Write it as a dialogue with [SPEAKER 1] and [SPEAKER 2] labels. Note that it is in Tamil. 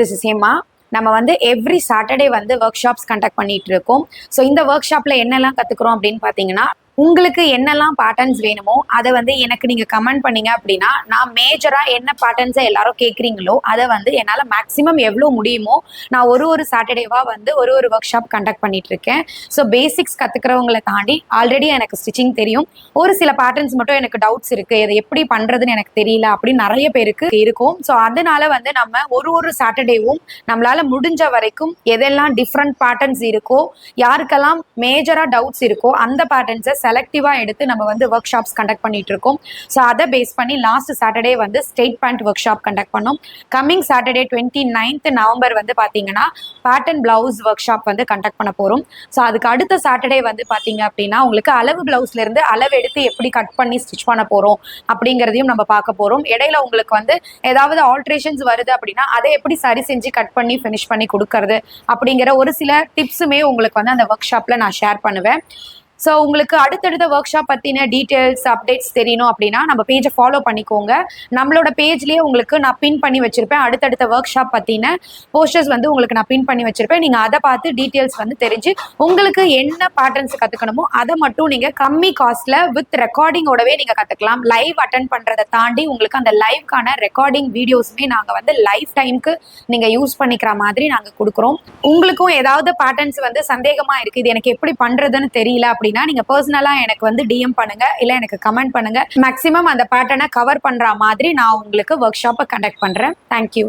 [SPEAKER 1] This is Hema. நம்ம வந்து எவ்ரி சாட்டர்டே வந்து ஒர்க் ஷாப்ஸ் கண்டக்ட் பண்ணிட்டு இருக்கோம். ஸோ இந்த ஒர்க் ஷாப்ல என்னெல்லாம் கத்துக்கிறோம் அப்படின்னு பார்த்தீங்கன்னா, உங்களுக்கு என்னெல்லாம் பேட்டர்ன்ஸ் வேணுமோ அதை வந்து எனக்கு நீங்க கமெண்ட் பண்ணீங்க அப்படின்னா, நான் மேஜரா என்ன பேட்டர்ன்ஸை எல்லாரும் கேட்குறீங்களோ அதை வந்து என்னால் மேக்ஸிமம் எவ்வளோ முடியுமோ நான் ஒரு சாட்டர்டேவா வந்து ஒரு ஒர்க் ஷாப் கண்டக்ட் பண்ணிட்டு இருக்கேன். ஸோ பேசிக்ஸ் கத்துக்கிறவங்களை தாண்டி ஆல்ரெடி எனக்கு ஸ்டிச்சிங் தெரியும், ஒரு சில பேட்டர்ன்ஸ் மட்டும் எனக்கு டவுட்ஸ் இருக்கு, அதை எப்படி பண்றதுன்னு எனக்கு தெரியல அப்படின்னு நிறைய பேருக்கு இருக்கும். ஸோ அதனால வந்து நம்ம ஒரு சாட்டர்டேவும் நம்மளால முடிஞ்ச வரைக்கும் எதெல்லாம் டிஃப்ரெண்ட் பேட்டர்ன்ஸ் இருக்கோ, யாருக்கெல்லாம் மேஜரா டவுட்ஸ் இருக்கோ அந்த பேட்டர்ன்ஸை செலக்டிவா எடுத்து நம்ம வந்து ஒர்க் ஷாப்ஸ் கண்டக்ட் பண்ணிட்டு இருக்கோம். ஸோ அதை பேஸ் பண்ணி லாஸ்ட் சாட்டர்டே வந்து straight pant workshop conduct பண்ணோம். கம்மிங் சாட்டர்டே 29th நவம்பர் வந்து பார்த்தீங்கன்னா பேட்டர்ன் பிளவுஸ் ஒர்க் ஷாப் வந்து கண்டக்ட் பண்ண போறோம். ஸோ அதுக்கு அடுத்த சாட்டர்டே வந்து பார்த்தீங்க அப்படின்னா உங்களுக்கு அளவு பிளவுஸ்ல இருந்து அளவு எடுத்து எப்படி கட் பண்ணி ஸ்டிச் பண்ண போறோம் அப்படிங்கிறதையும் நம்ம பார்க்க போறோம். இடையில உங்களுக்கு வந்து ஏதாவது ஆல்ட்ரேஷன்ஸ் வருது அப்படின்னா அதை எப்படி சரி செஞ்சு கட் பண்ணி ஃபினிஷ் பண்ணி கொடுக்கறது அப்படிங்கிற ஒரு சில டிப்ஸுமே உங்களுக்கு வந்து அந்த ஒர்க் ஷாப்ல நான் ஷேர் பண்ணுவேன். ஸோ உங்களுக்கு அடுத்தடுத்த ஒர்க் ஷாப் பற்றின டீட்டெயில்ஸ் அப்டேட்ஸ் தெரியணும் அப்படின்னா நம்ம பேஜை ஃபாலோ பண்ணிக்கோங்க. நம்மளோட பேஜ்லேயே உங்களுக்கு நான் பின் பண்ணி வச்சிருப்பேன். அடுத்தடுத்த ஒர்க் ஷாப் பற்றின போஸ்டர்ஸ் வந்து உங்களுக்கு நான் பின் பண்ணி வச்சிருப்பேன். நீங்கள் அதை பார்த்து டீட்டெயில்ஸ் வந்து தெரிஞ்சு உங்களுக்கு என்ன பேட்டர்ன்ஸ் கற்றுக்கணுமோ அதை மட்டும் நீங்கள் கம்மி காஸ்ட்டில் வித் ரெக்கார்டிங்கோடவே நீங்கள் கற்றுக்கலாம். லைவ் அட்டன் பண்ணுறதை தாண்டி உங்களுக்கு அந்த லைவ்க்கான ரெக்கார்டிங் வீடியோஸுமே நாங்கள் வந்து லைஃப் டைமுக்கு நீங்கள் யூஸ் பண்ணிக்கிற மாதிரி நாங்கள் கொடுக்குறோம். உங்களுக்கும் ஏதாவது பேட்டர்ன்ஸ் வந்து சந்தேகமாக இருக்குது, இது எனக்கு எப்படி பண்ணுறதுன்னு தெரியல அப்படின்னா நீங்க பர்சனலா எனக்கு வந்து டிஎம் பண்ணுங்க, இல்ல எனக்கு கமெண்ட் பண்ணுங்க. மேக்ஸிமம் அந்த பேட்டர்னை கவர் பண்ற மாதிரி நான் உங்களுக்கு ஒர்க் ஷாப்பை கண்டக்ட் பண்றேன். தேங்க்யூ.